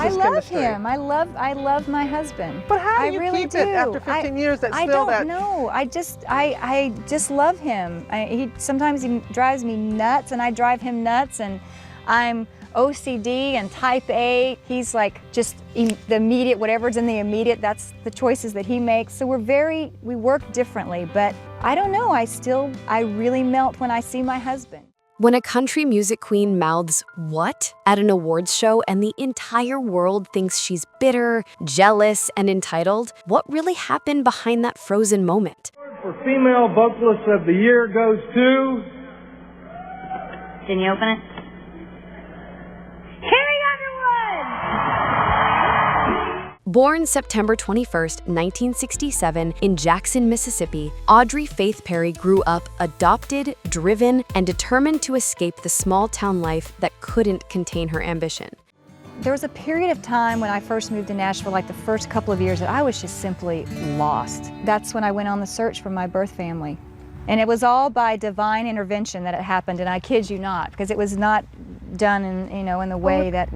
this I love chemistry? him. I love my husband. But how do I you really keep do. it after 15 years? That's I still don't know. I just love him. Sometimes he drives me nuts, and I drive him nuts. And I'm OCD and type A. He's like just the immediate, whatever's in the immediate, that's the choices that he makes. So we work differently, but I don't know. I really melt when I see my husband. When a country music queen mouths "what" at an awards show and the entire world thinks she's bitter, jealous, and entitled, what really happened behind that frozen moment? For Female Vocalist of the Year goes to... Can you open it? Born September 21st, 1967, in Jackson, Mississippi, Audrey Faith Perry grew up adopted, driven, and determined to escape the small-town life that couldn't contain her ambition. There was a period of time when I first moved to Nashville, like the first couple of years, that I was just simply lost. That's when I went on the search for my birth family. And it was all by divine intervention that it happened, and I kid you not, because it was not done in the way that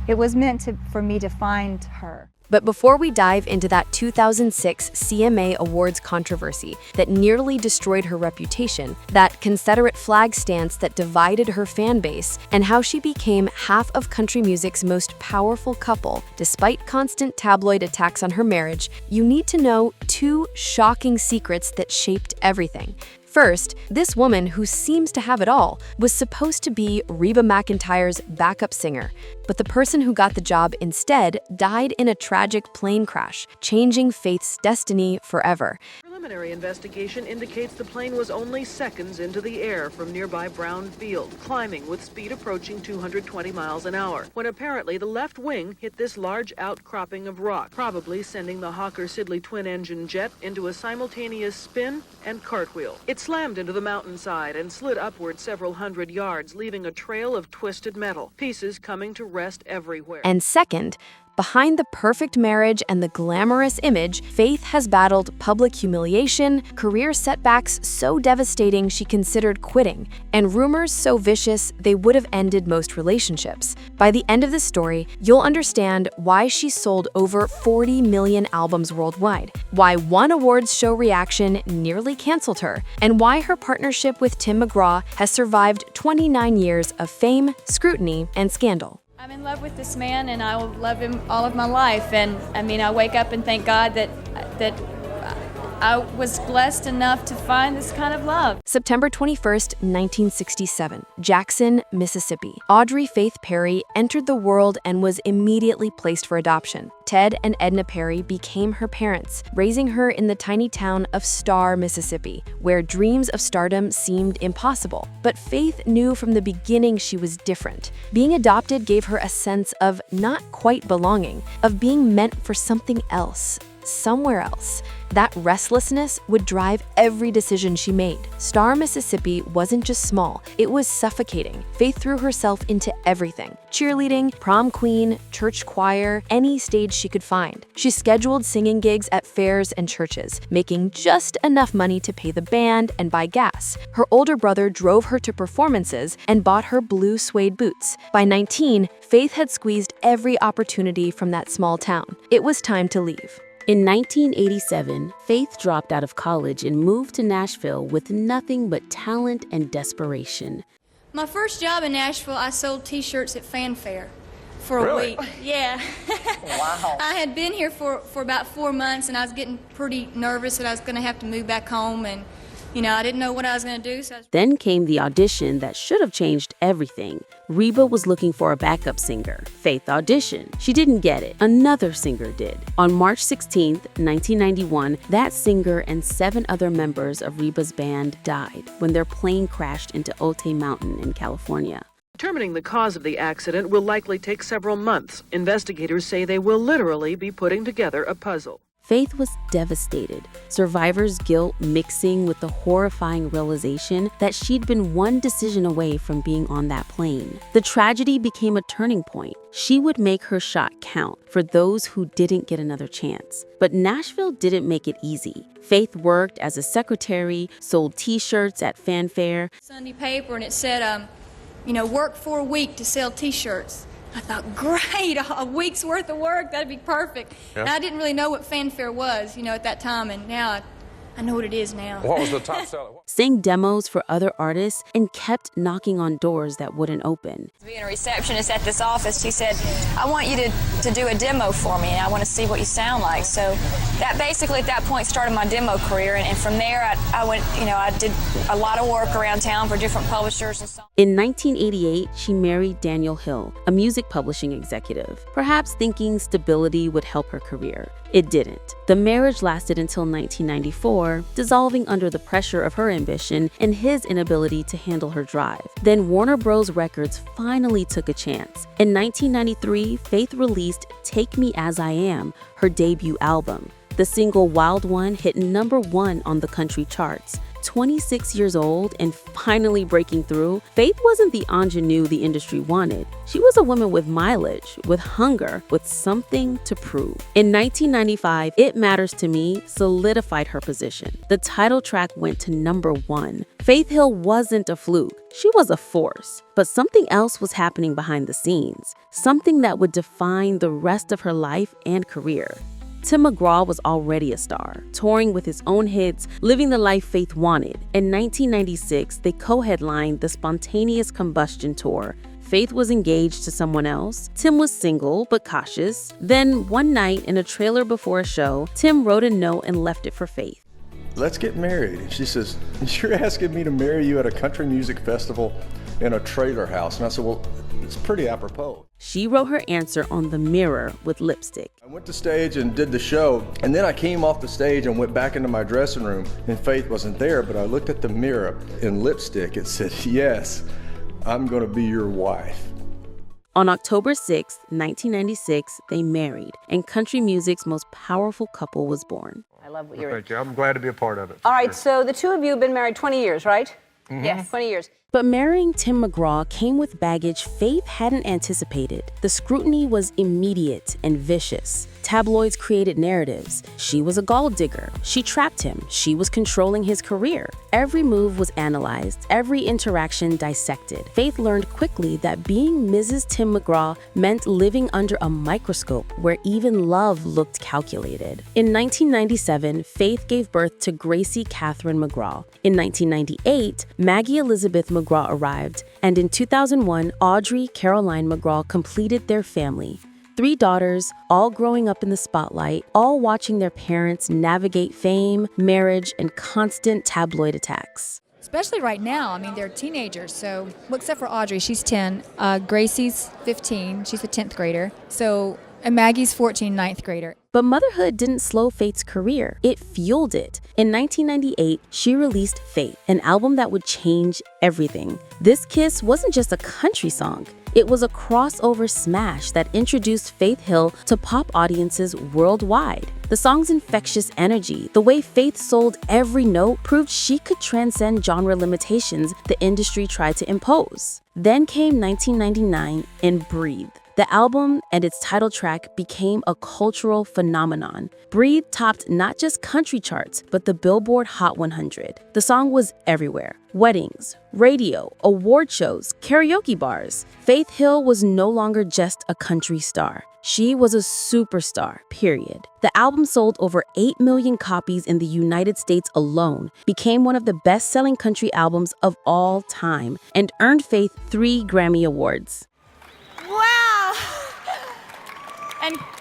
it was meant for me to find her. But before we dive into that 2006 CMA Awards controversy that nearly destroyed her reputation, that Confederate flag stance that divided her fan base, and how she became half of country music's most powerful couple, despite constant tabloid attacks on her marriage, you need to know two shocking secrets that shaped everything. First, this woman, who seems to have it all, was supposed to be Reba McEntire's backup singer, but the person who got the job instead died in a tragic plane crash, changing Faith's destiny forever. Preliminary investigation indicates the plane was only seconds into the air from nearby Brown Field, climbing with speed approaching 220 miles an hour, when apparently the left wing hit this large outcropping of rock, probably sending the Hawker-Siddeley twin-engine jet into a simultaneous spin and cartwheel. It slammed into the mountainside and slid upward several hundred yards, leaving a trail of twisted metal, pieces coming to rest everywhere. And second, behind the perfect marriage and the glamorous image, Faith has battled public humiliation, career setbacks so devastating she considered quitting, and rumors so vicious they would have ended most relationships. By the end of the story, you'll understand why she sold over 40 million albums worldwide, why one awards show reaction nearly canceled her, and why her partnership with Tim McGraw has survived 29 years of fame, scrutiny, and scandal. I'm in love with this man, and I will love him all of my life. And I wake up and thank God that I was blessed enough to find this kind of love. September 21st, 1967, Jackson, Mississippi. Audrey Faith Perry entered the world and was immediately placed for adoption. Ted and Edna Perry became her parents, raising her in the tiny town of Star, Mississippi, where dreams of stardom seemed impossible. But Faith knew from the beginning she was different. Being adopted gave her a sense of not quite belonging, of being meant for something else, somewhere else. That restlessness would drive every decision she made. Star, Mississippi wasn't just small, it was suffocating. Faith threw herself into everything: cheerleading, prom queen, church choir, any stage she could find. She scheduled singing gigs at fairs and churches, making just enough money to pay the band and buy gas. Her older brother drove her to performances and bought her blue suede boots. By 19, Faith had squeezed every opportunity from that small town. It was time to leave. In 1987, Faith dropped out of college and moved to Nashville with nothing but talent and desperation. My first job in Nashville, I sold T-shirts at Fanfare for a week. Yeah. Wow. I had been here for about 4 months, and I was getting pretty nervous that I was going to have to move back home, and I didn't know what I was going to do. Then came the audition that should have changed everything. Reba was looking for a backup singer. Faith auditioned. She didn't get it. Another singer did. On March 16, 1991, that singer and 7 other members of Reba's band died when their plane crashed into Otay Mountain in California. Determining the cause of the accident will likely take several months. Investigators say they will literally be putting together a puzzle. Faith was devastated, survivor's guilt mixing with the horrifying realization that she'd been one decision away from being on that plane. The tragedy became a turning point. She would make her shot count for those who didn't get another chance. But Nashville didn't make it easy. Faith worked as a secretary, sold T-shirts at Fanfare. Sunday paper, and it said, work for a week to sell T-shirts. I thought, great, a week's worth of work, that'd be perfect. Yeah. And I didn't really know what fanfare was, at that time, and now I know what it is now. What was the top seller? Sang demos for other artists, and kept knocking on doors that wouldn't open. Being a receptionist at this office, she said, I want you to do a demo for me, and I want to see what you sound like. So that basically at that point started my demo career, and from there I went, I did a lot of work around town for different publishers and so on. In 1988, she married Daniel Hill, a music publishing executive, perhaps thinking stability would help her career. It didn't. The marriage lasted until 1994, dissolving under the pressure of her ambition and his inability to handle her drive. Then Warner Bros. Records finally took a chance. In 1993, Faith released Take Me As I Am, her debut album. The single Wild One hit #1 on the country charts. 26 years old and finally breaking through, Faith wasn't the ingenue the industry wanted. She was a woman with mileage, with hunger, with something to prove. In 1995, It Matters to Me solidified her position. The title track went to #1. Faith Hill wasn't a fluke. She was a force. But something else was happening behind the scenes, something that would define the rest of her life and career. Tim McGraw was already a star, touring with his own hits, living the life Faith wanted. In 1996, they co-headlined the Spontaneous Combustion Tour. Faith was engaged to someone else. Tim was single, but cautious. Then, one night in a trailer before a show, Tim wrote a note and left it for Faith. Let's get married. And she says, you're asking me to marry you at a country music festival in a trailer house. And I said, well, it's pretty apropos. She wrote her answer on the mirror with lipstick. I went to stage and did the show, and then I came off the stage and went back into my dressing room, and Faith wasn't there, but I looked at the mirror in lipstick. It said, yes, I'm gonna be your wife. On October 6, 1996, they married, and country music's most powerful couple was born. I love what you're Thank you. I'm glad to be a part of it. All right, so the two of you have been married 20 years, right? Mm-hmm. Yes. 20 years. But marrying Tim McGraw came with baggage Faith hadn't anticipated. The scrutiny was immediate and vicious. Tabloids created narratives. She was a gold digger. She trapped him. She was controlling his career. Every move was analyzed, every interaction dissected. Faith learned quickly that being Mrs. Tim McGraw meant living under a microscope where even love looked calculated. In 1997, Faith gave birth to Gracie Catherine McGraw. In 1998, Maggie Elizabeth McGraw arrived, and in 2001, Audrey Caroline McGraw completed their family. 3 daughters, all growing up in the spotlight, all watching their parents navigate fame, marriage, and constant tabloid attacks. Especially right now, I mean, they're teenagers, so, well, except for Audrey, she's 10. Gracie's 15, she's a 10th grader. So, and Maggie's 14, 9th grader. But motherhood didn't slow Faith's career. It fueled it. In 1998, she released Faith, an album that would change everything. This Kiss wasn't just a country song. It was a crossover smash that introduced Faith Hill to pop audiences worldwide. The song's infectious energy, the way Faith sold every note, proved she could transcend genre limitations the industry tried to impose. Then came 1999 and Breathe. The album and its title track became a cultural phenomenon. Breathe topped not just country charts, but the Billboard Hot 100. The song was everywhere. Weddings, radio, award shows, karaoke bars. Faith Hill was no longer just a country star. She was a superstar, period. The album sold over 8 million copies in the United States alone, became one of the best-selling country albums of all time, and earned Faith 3 Grammy Awards. Wow!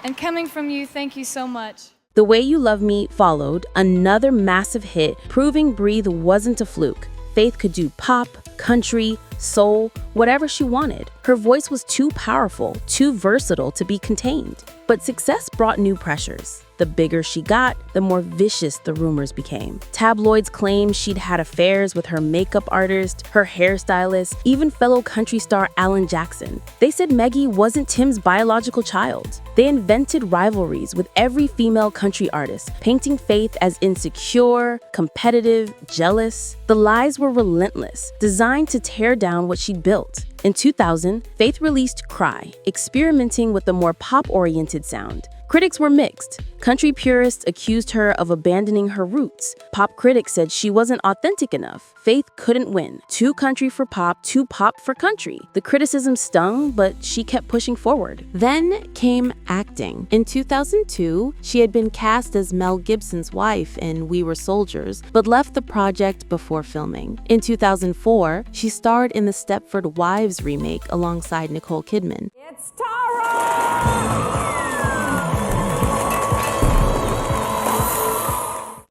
And coming from you, thank you so much. The Way You Love Me followed, another massive hit, proving Breathe wasn't a fluke. Faith could do pop, country, soul, whatever she wanted. Her voice was too powerful, too versatile to be contained. But success brought new pressures. The bigger she got, the more vicious the rumors became. Tabloids claimed she'd had affairs with her makeup artist, her hairstylist, even fellow country star Alan Jackson. They said Maggie wasn't Tim's biological child. They invented rivalries with every female country artist, painting Faith as insecure, competitive, jealous. The lies were relentless, designed to tear down what she'd built. In 2000, Faith released Cry, experimenting with a more pop-oriented sound. Critics were mixed. Country purists accused her of abandoning her roots. Pop critics said she wasn't authentic enough. Faith couldn't win. Too country for pop, too pop for country. The criticism stung, but she kept pushing forward. Then came acting. In 2002, she had been cast as Mel Gibson's wife in We Were Soldiers, but left the project before filming. In 2004, she starred in the Stepford Wives remake alongside Nicole Kidman. It's Tara!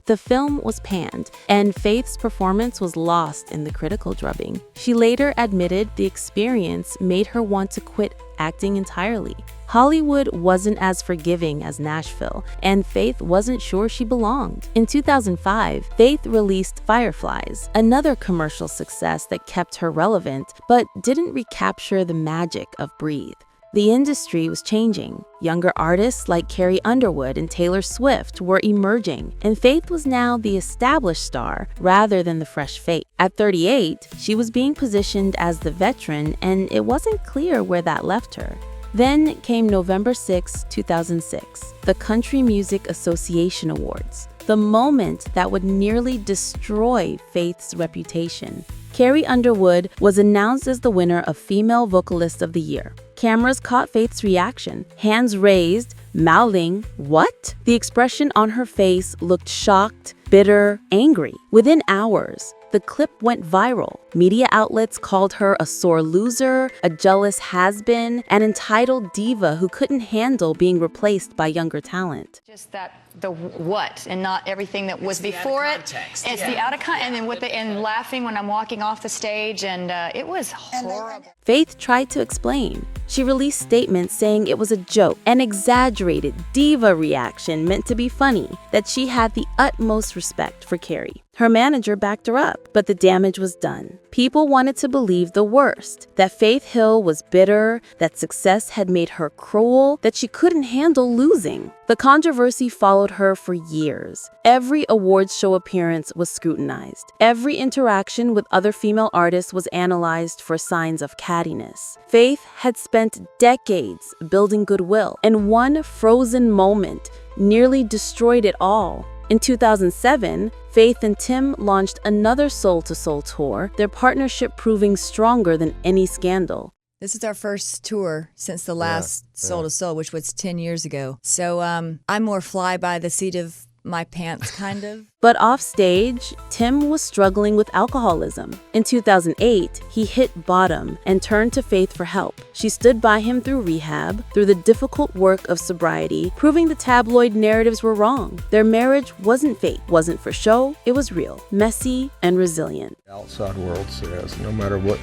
The film was panned, and Faith's performance was lost in the critical drubbing. She later admitted the experience made her want to quit acting entirely. Hollywood wasn't as forgiving as Nashville, and Faith wasn't sure she belonged. In 2005, Faith released Fireflies, another commercial success that kept her relevant, but didn't recapture the magic of Breathe. The industry was changing. Younger artists like Carrie Underwood and Taylor Swift were emerging, and Faith was now the established star rather than the fresh face. At 38, she was being positioned as the veteran, and it wasn't clear where that left her. Then came November 6, 2006, the Country Music Association Awards, the moment that would nearly destroy Faith's reputation. Carrie Underwood was announced as the winner of Female Vocalist of the Year. Cameras caught Faith's reaction, hands raised, mouthing, "What?" The expression on her face looked shocked, bitter, angry. Within hours, the clip went viral. Media outlets called her a sore loser, a jealous has-been, an entitled diva who couldn't handle being replaced by younger talent. Just that the what and not everything that was before it. It's the out of context, and then and laughing when I'm walking off the stage, and it was horrible. Faith tried to explain. She released statements saying it was a joke, an exaggerated diva reaction meant to be funny, that she had the utmost respect for Carrie. Her manager backed her up, but the damage was done. People wanted to believe the worst, that Faith Hill was bitter, that success had made her cruel, that she couldn't handle losing. The controversy followed her for years. Every awards show appearance was scrutinized. Every interaction with other female artists was analyzed for signs of cattiness. Faith had spent decades building goodwill, and one frozen moment nearly destroyed it all. In 2007, Faith and Tim launched another Soul to Soul tour, their partnership proving stronger than any scandal. This is our first tour since the last Soul to Soul, which was 10 years ago. So I'm more fly by the seat of my pants, kind of. But off stage, Tim was struggling with alcoholism. In 2008, he hit bottom and turned to Faith for help. She stood by him through rehab, through the difficult work of sobriety, proving the tabloid narratives were wrong. Their marriage wasn't fake, wasn't for show, it was real, messy, and resilient. The outside world says, no matter what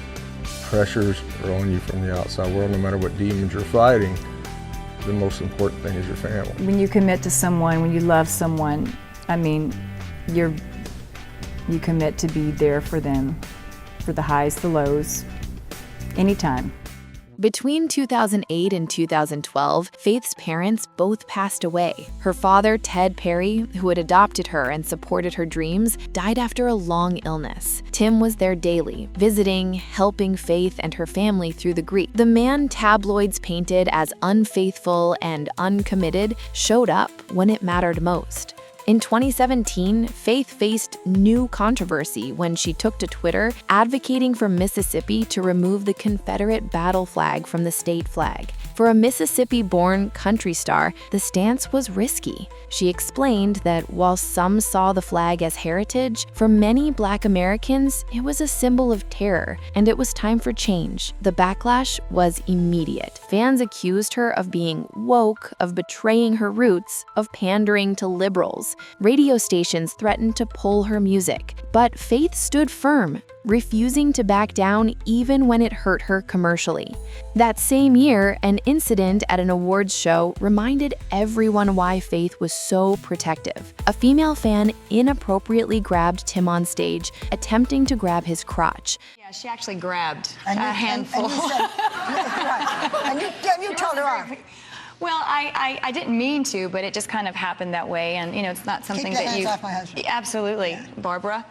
pressures are on you from the outside world, no matter what demons you're fighting, the most important thing is your family. When you commit to someone, when you love someone, I mean, you commit to be there for them, for the highs, the lows, anytime. Between 2008 and 2012, Faith's parents both passed away. Her father, Ted Perry, who had adopted her and supported her dreams, died after a long illness. Tim was there daily, visiting, helping Faith and her family through the grief. The man tabloids painted as unfaithful and uncommitted showed up when it mattered most. In 2017, Faith faced new controversy when she took to Twitter advocating for Mississippi to remove the Confederate battle flag from the state flag. For a Mississippi-born country star, the stance was risky. She explained that while some saw the flag as heritage, for many Black Americans, it was a symbol of terror, and it was time for change. The backlash was immediate. Fans accused her of being woke, of betraying her roots, of pandering to liberals. Radio stations threatened to pull her music, but Faith stood firm, refusing to back down even when it hurt her commercially. That same year, an incident at an awards show reminded everyone why Faith was so protective. A female fan inappropriately grabbed Tim on stage, attempting to grab his crotch. Yeah, she actually grabbed a handful. And you told her off. Well, I didn't mean to, but it just kind of happened that way, and it's not something Keep your that hands you. off my husband. Absolutely, Barbara.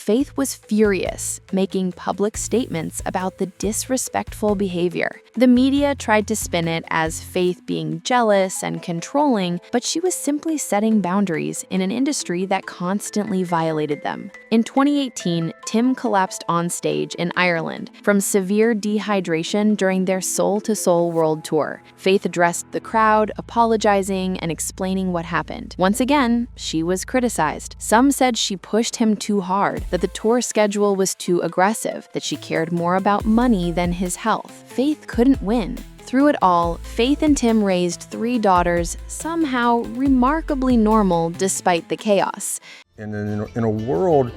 Faith was furious, making public statements about the disrespectful behavior. The media tried to spin it as Faith being jealous and controlling, but she was simply setting boundaries in an industry that constantly violated them. In 2018, Tim collapsed on stage in Ireland from severe dehydration during their Soul to Soul World Tour. Faith addressed the crowd, apologizing and explaining what happened. Once again, she was criticized. Some said she pushed him too hard, that the tour schedule was too aggressive, that she cared more about money than his health. Faith couldn't win. Through it all, Faith and Tim raised 3 daughters, somehow remarkably normal despite the chaos. And then in a world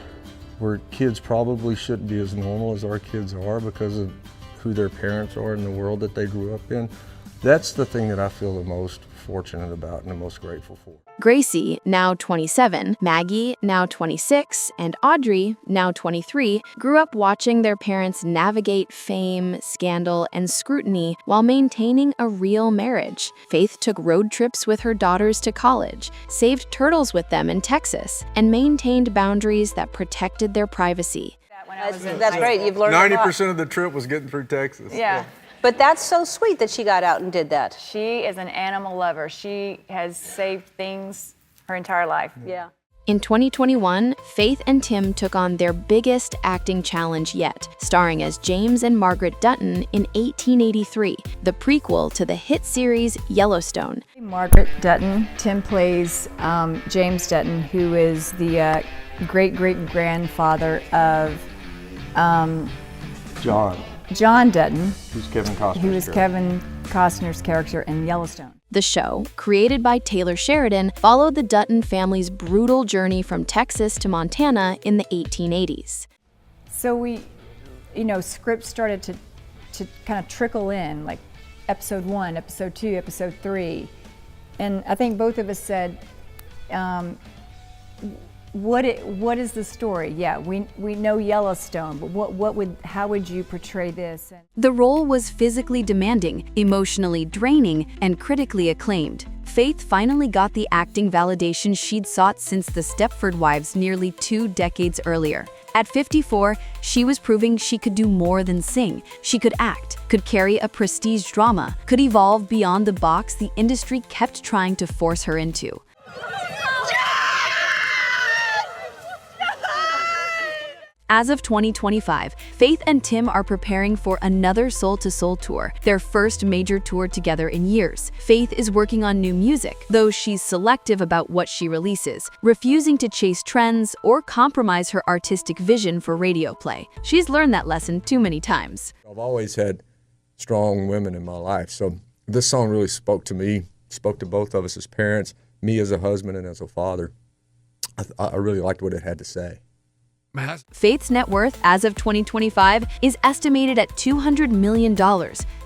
where kids probably shouldn't be as normal as our kids are because of who their parents are and the world that they grew up in, that's the thing that I feel the most fortunate about and the most grateful for. Gracie, now 27, Maggie, now 26, and Audrey, now 23, grew up watching their parents navigate fame, scandal, and scrutiny while maintaining a real marriage. Faith took road trips with her daughters to college, saved turtles with them in Texas, and maintained boundaries that protected their privacy. That's great. You've learned 90% of the trip was getting through Texas. Yeah. But that's so sweet that she got out and did that. She is an animal lover. She has saved things her entire life. Yeah. In 2021, Faith and Tim took on their biggest acting challenge yet, starring as James and Margaret Dutton in 1883, the prequel to the hit series Yellowstone. Margaret Dutton. Tim plays James Dutton, who is the great-great-grandfather of John Dutton, Who's Kevin Costner's who is character. Kevin Costner's character in Yellowstone. The show, created by Taylor Sheridan, followed the Dutton family's brutal journey from Texas to Montana in the 1880s. So we, scripts started to kind of trickle in, like episode 1, episode 2, episode 3. And I think both of us said, what is the story? Yeah, we know Yellowstone, but how would you portray this? The role was physically demanding, emotionally draining, and critically acclaimed. Faith finally got the acting validation she'd sought since The Stepford Wives nearly 2 decades earlier. At 54, she was proving she could do more than sing. She could act, could carry a prestige drama, could evolve beyond the box the industry kept trying to force her into. As of 2025, Faith and Tim are preparing for another Soul to Soul tour, their first major tour together in years. Faith is working on new music, though she's selective about what she releases, refusing to chase trends or compromise her artistic vision for radio play. She's learned that lesson too many times. I've always had strong women in my life, so this song really spoke to me, spoke to both of us as parents, me as a husband and as a father. I really liked what it had to say. Faith's net worth as of 2025 is estimated at $200 million,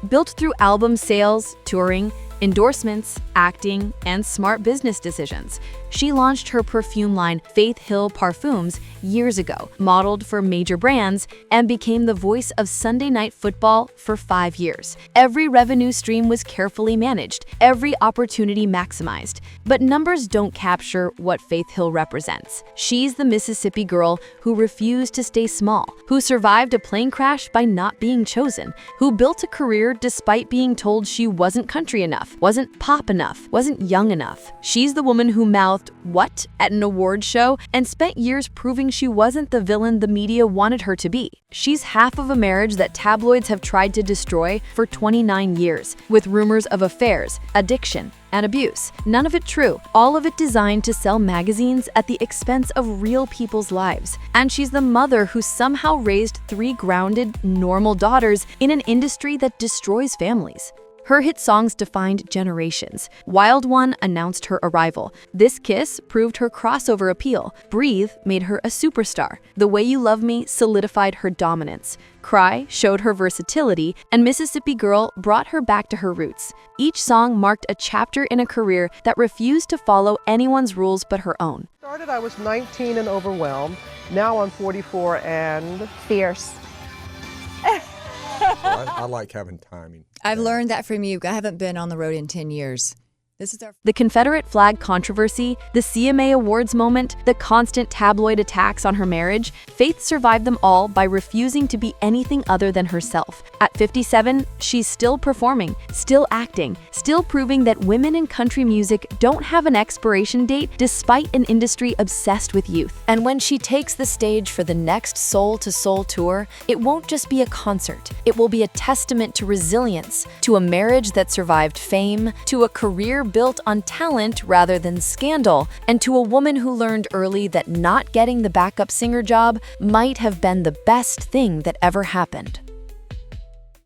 built through album sales, touring, endorsements, acting, and smart business decisions. She launched her perfume line, Faith Hill Parfums, years ago, modeled for major brands, and became the voice of Sunday Night Football for 5 years. Every revenue stream was carefully managed, every opportunity maximized. But numbers don't capture what Faith Hill represents. She's the Mississippi girl who refused to stay small, who survived a plane crash by not being chosen, who built a career despite being told she wasn't country enough, wasn't pop enough, wasn't young enough. She's the woman who mouthed "what" at an award show and spent years proving she wasn't the villain the media wanted her to be. She's half of a marriage that tabloids have tried to destroy for 29 years, with rumors of affairs, addiction, and abuse. None of it true, all of it designed to sell magazines at the expense of real people's lives. And she's the mother who somehow raised 3 grounded, normal daughters in an industry that destroys families. Her hit songs defined generations. Wild One announced her arrival. This Kiss proved her crossover appeal. Breathe made her a superstar. The Way You Love Me solidified her dominance. Cry showed her versatility, and Mississippi Girl brought her back to her roots. Each song marked a chapter in a career that refused to follow anyone's rules but her own. I was 19 and overwhelmed. Now I'm 44 and fierce. I like having timing. I've learned that from you. I haven't been on the road in 10 years. This is our The Confederate flag controversy, the CMA Awards moment, the constant tabloid attacks on her marriage, Faith survived them all by refusing to be anything other than herself. At 57, she's still performing, still acting, still proving that women in country music don't have an expiration date despite an industry obsessed with youth. And when she takes the stage for the next Soul to Soul tour, it won't just be a concert. It will be a testament to resilience, to a marriage that survived fame, to a career built on talent rather than scandal, and to a woman who learned early that not getting the backup singer job might have been the best thing that ever happened.